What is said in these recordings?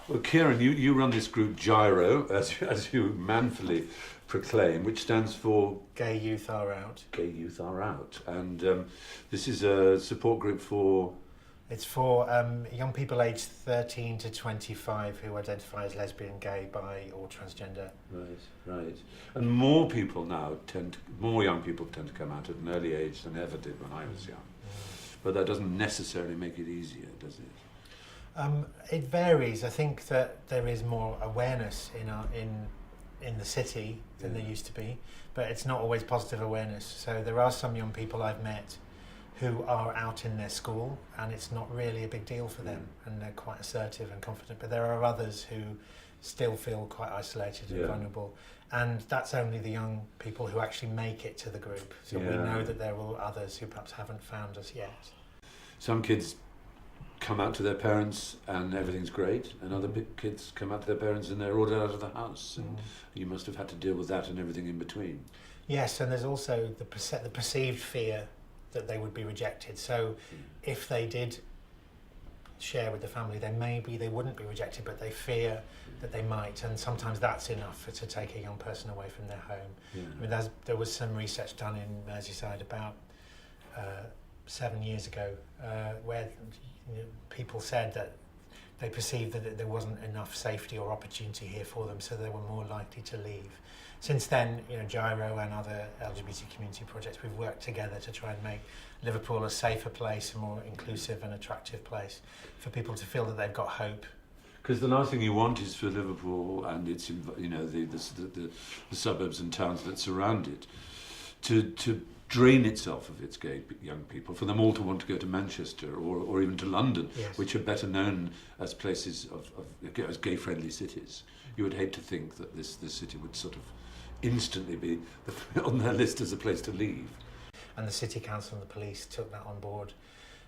Well, Kieran, you run this group GYRO, as you manfully proclaim, which stands for Gay Youth Are Out. Gay Youth Are Out. And this is a support group for... It's for young people aged 13 to 25 who identify as lesbian, gay, bi or transgender. Right. And more people now more young people tend to come out at an early age than ever did when I was young. But that doesn't necessarily make it easier, does it? It varies. I think that there is more awareness in the city than there used to be, but it's not always positive awareness. So there are some young people I've met who are out in their school and it's not really a big deal for them and they're quite assertive and confident, but there are others who still feel quite isolated and vulnerable, and that's only the young people who actually make it to the group. So we know that there are others who perhaps haven't found us yet. Some kids come out to their parents and everything's great, and other kids come out to their parents and they're ordered out of the house, and you must have had to deal with that and everything in between. Yes, and there's also the perceived fear that they would be rejected. So if they did share with the family, then maybe they wouldn't be rejected, but they fear that they might, and sometimes that's enough to take a young person away from their home. I mean, there was some research done in Merseyside about 7 years ago where people said that they perceived that there wasn't enough safety or opportunity here for them, so they were more likely to leave. Since then, GYRO and other LGBT community projects, we've worked together to try and make Liverpool a safer place, a more inclusive and attractive place for people to feel that they've got hope. Because the last thing you want is for Liverpool and its, the suburbs and towns that surround it to drain itself of its gay young people, for them all to want to go to Manchester or even to London, which are better known as places as gay-friendly cities. You would hate to think that this city would sort of instantly be on their list as a place to leave. And the City Council and the police took that on board.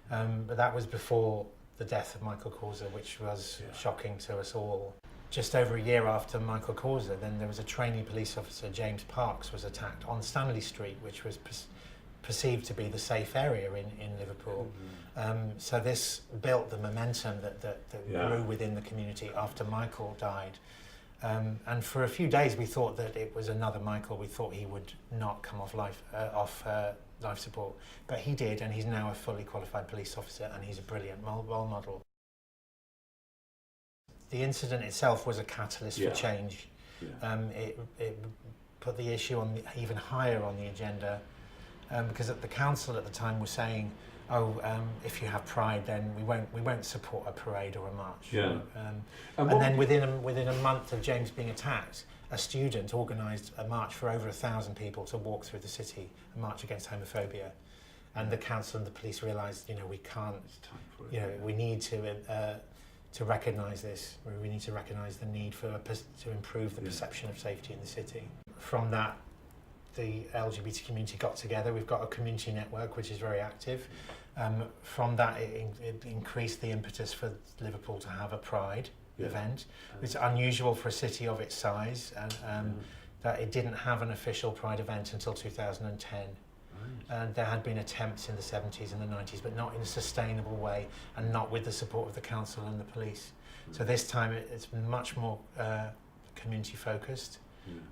But that was before the death of Michael Causer, which was shocking to us all. Just over a year after Michael Causer, then there was a trainee police officer, James Parks, was attacked on Stanley Street, which was perceived to be the safe area in Liverpool. So this built the momentum that grew within the community after Michael died. And for a few days we thought that it was another Michael. We thought he would not come off life support, but he did, and he's now a fully qualified police officer, and he's a brilliant role model. The incident itself was a catalyst for change. It put the issue on even higher on the agenda, because the council at the time was saying, if you have pride, then we won't support a parade or a march. And then within a month of James being attacked, a student organised a march for over 1,000 people to walk through the city, a march against homophobia. And the council and the police realised, we can't, we need to recognise this. We need to recognise the need to improve the perception of safety in the city. From that, the LGBT community got together. We've got a community network which is very active. From that, it increased the impetus for Liverpool to have a Pride event. It's unusual for a city of its size, and that it didn't have an official Pride event until 2010. There had been attempts in the 70s and the 90s, but not in a sustainable way, and not with the support of the council and the police. So this time it's much more community focused.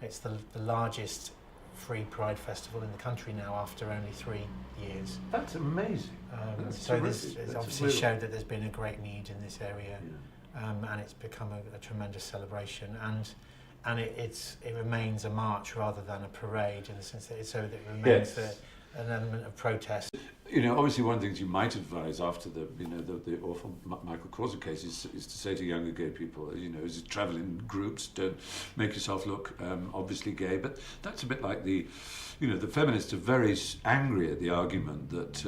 It's the largest free Pride festival in the country now after only 3 years. That's amazing. So this has obviously showed that there's been a great need in this area, and it's become a tremendous celebration. And it remains a march rather than a parade, in the sense that it remains an element of protest. Obviously one of the things you might advise after the awful Michael Causer case is to say to younger gay people, is travel in groups, don't make yourself look obviously gay. But that's a bit like the feminists are very angry at the argument that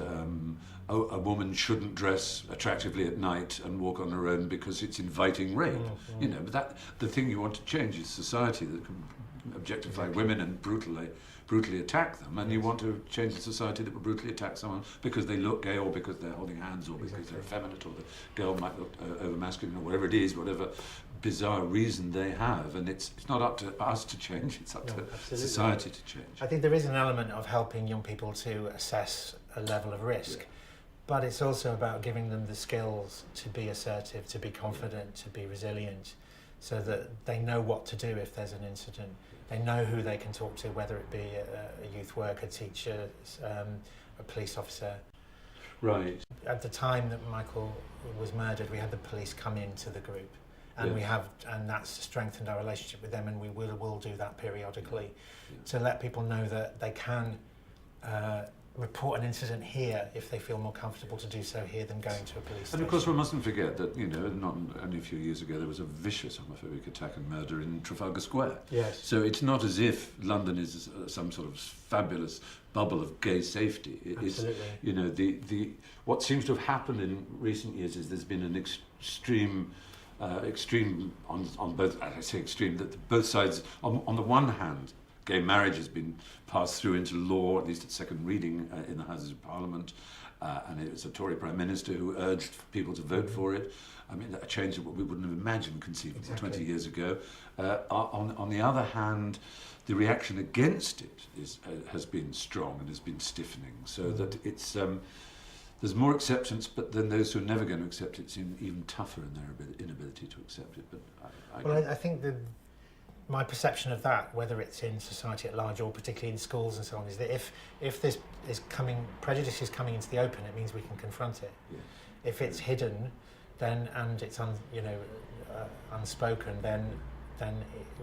a woman shouldn't dress attractively at night and walk on her own because it's inviting rape. But the thing you want to change is society that can objectify women and brutally attack them, and you want to change the society that will brutally attack someone because they look gay or because they're holding hands or because they're effeminate or the girl might look over masculine or whatever it is, whatever bizarre reason they have. And it's not up to us to change, it's up to society to change. I think there is an element of helping young people to assess a level of risk. but it's also about giving them the skills to be assertive, to be confident, to be resilient, so that they know what to do if there's an incident. They know who they can talk to, whether it be a youth worker, teacher, a police officer. Right. At the time that Michael was murdered, we had the police come into the group, and and that's strengthened our relationship with them, and we will do that periodically to let people know that they can report an incident here if they feel more comfortable to do so here than going to a police station. And of course we mustn't forget that, not only a few years ago there was a vicious homophobic attack and murder in Trafalgar Square. Yes. So it's not as if London is some sort of fabulous bubble of gay safety. Absolutely. The what seems to have happened in recent years is there's been an extreme on both, I say extreme, that both sides, on the one hand, gay marriage has been passed through into law, at least at second reading in the Houses of Parliament, and it was a Tory Prime Minister who urged people to vote for it. I mean, a change that we wouldn't have imagined conceivable 20 years ago. On the other hand, the reaction against it has been strong and has been stiffening, so that it's there's more acceptance, but then those who are never going to accept it seem even tougher in their inability to accept it. But I think my perception of that, whether it's in society at large or particularly in schools and so on, is that if this prejudice is coming into the open, it means we can confront it. Yes. If it's hidden, then and it's unspoken, then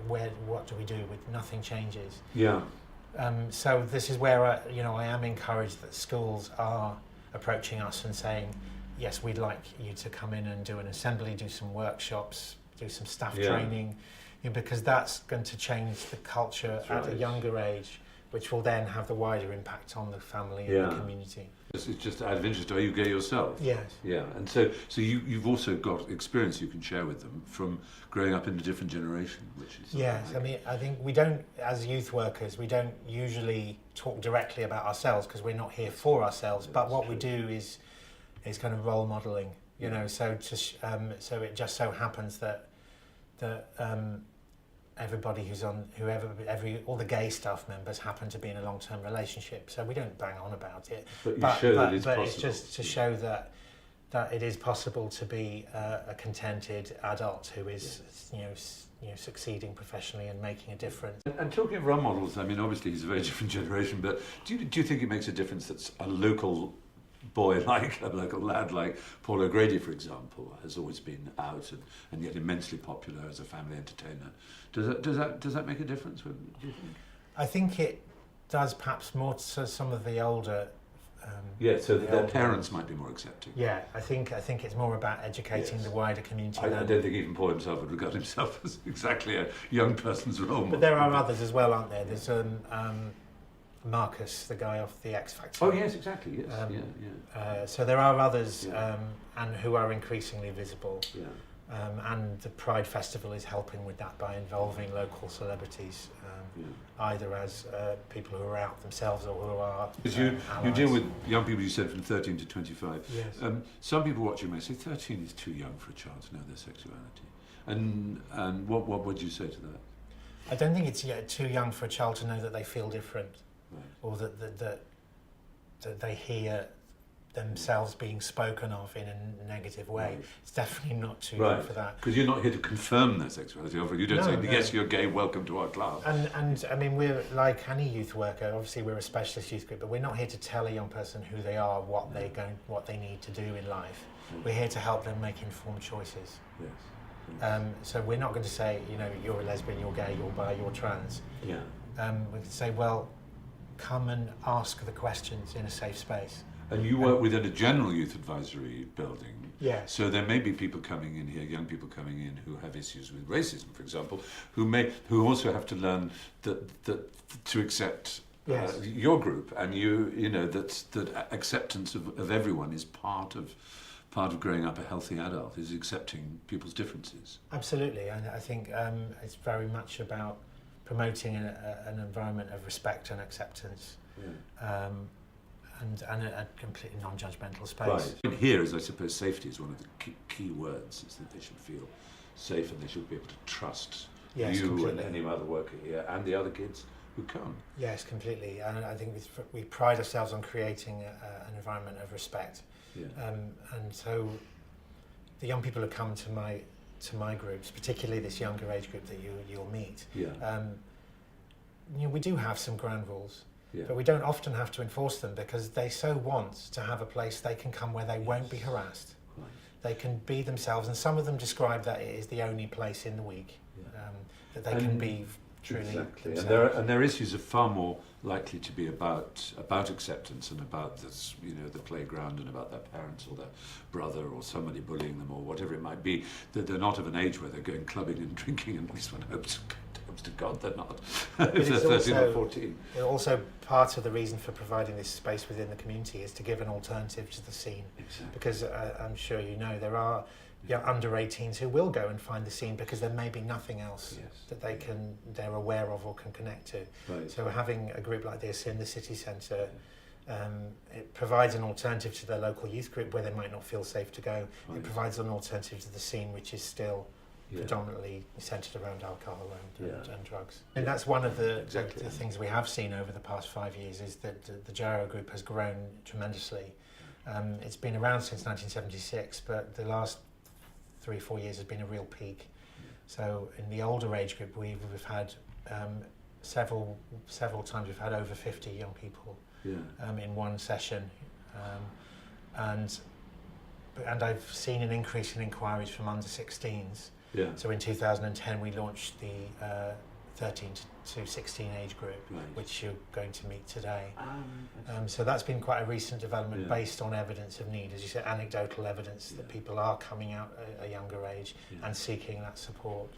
what do we do? With nothing changes. Yeah. So this is where I am encouraged that schools are approaching us and saying, yes, we'd like you to come in and do an assembly, do some workshops, do some staff training. Because that's going to change the culture at a younger age, which will then have the wider impact on the family and the community. It's just out of interest, are you gay yourself? Yes. Yeah, and so you've also got experience you can share with them from growing up in a different generation, which is... Yes, I mean, I think we don't, as youth workers, we don't usually talk directly about ourselves because we're not here for ourselves, but what we do is kind of role modelling, so it just so happens that everybody all the gay staff members happen to be in a long-term relationship, so we don't bang on about it. But it's just to show that it is possible to be a contented adult who is succeeding professionally and making a difference. And talking of role models, I mean, obviously he's a very different generation, but do you think it makes a difference that a local boy a local lad like Paul O'Grady, for example, has always been out and yet immensely popular as a family entertainer? Does that make a difference? Do you think? I think it does, perhaps more to some of the older. So that their parents might be more accepting. Yeah, I think it's more about educating the wider community. I don't think even Paul himself would regard himself as exactly a young person's role model. But there are others as well, aren't there? There's Marcus, the guy off the X Factor. Oh yes, exactly. Yes, so there are others, and who are increasingly visible. Yeah. And the Pride Festival is helping with that by involving local celebrities, either as people who are out themselves or who are. Because you deal with young people, you said, from 13 to 25. Yes. Some people watching may say 13 is too young for a child to know their sexuality. And what would you say to that? I don't think it's too young for a child to know that they feel different, or that they hear themselves being spoken of in a negative way. Right. It's definitely not too young for that. Because you're not here to confirm their sexuality. You don't say, yes, you're gay, welcome to our club. And I mean, we're like any youth worker. Obviously, we're a specialist youth group, but we're not here to tell a young person who they are, what they need to do in life. We're here to help them make informed choices. Yes. So we're not going to say, you're a lesbian, you're gay, you're bi, you're trans. Yeah. We can say, well, come and ask the questions in a safe space. And you work within a general youth advisory building. Yes. So there may be people coming in here, young people coming in who have issues with racism, for example, who also have to learn that to accept your group, and that acceptance of everyone is part of growing up a healthy adult, is accepting people's differences. Absolutely, and I think it's very much about promoting an environment of respect and acceptance. Yeah. And a completely non-judgmental space. Right. Here, as I suppose, safety is one of the key words, is that they should feel safe and they should be able to trust you completely. and any other worker here and the other kids who come. Yes, completely. And I think we pride ourselves on creating an environment of respect. Yeah. And so the young people who come to my groups, particularly this younger age group that you'll meet, we do have some ground rules. Yeah. But we don't often have to enforce them because they so want to have a place they can come where they won't be harassed. Right. They can be themselves, and some of them describe that it is the only place in the week that they can be truly themselves. And their issues are far more likely to be about acceptance and about this, the playground and about their parents or their brother or somebody bullying them or whatever it might be. That they're not of an age where they're going clubbing and drinking, and at least one hopes to God they're not. If they're 13 or 14. Also, part of the reason for providing this space within the community is to give an alternative to the scene. Exactly. Because I'm sure there are under 18s who will go and find the scene because there may be nothing else that they're aware of or can connect to. Right. So having a group like this in the city centre, it provides an alternative to their local youth group where they might not feel safe to go. Right. It provides an alternative to the scene, which is still predominantly centred around alcohol and drugs. And that's one of the things we have seen over the past 5 years is that the GYRO group has grown tremendously. It's been around since 1976, but the last 3-4 years has been a real peak. So in the older age group, we've had several times we've had over 50 young people in one session, and I've seen an increase in inquiries from under 16s. Yeah. So in 2010 we launched the 13 to 16 age group, which you're going to meet today. So that's been quite a recent development based on evidence of need, as you said, anecdotal evidence that people are coming out at a younger age and seeking that support.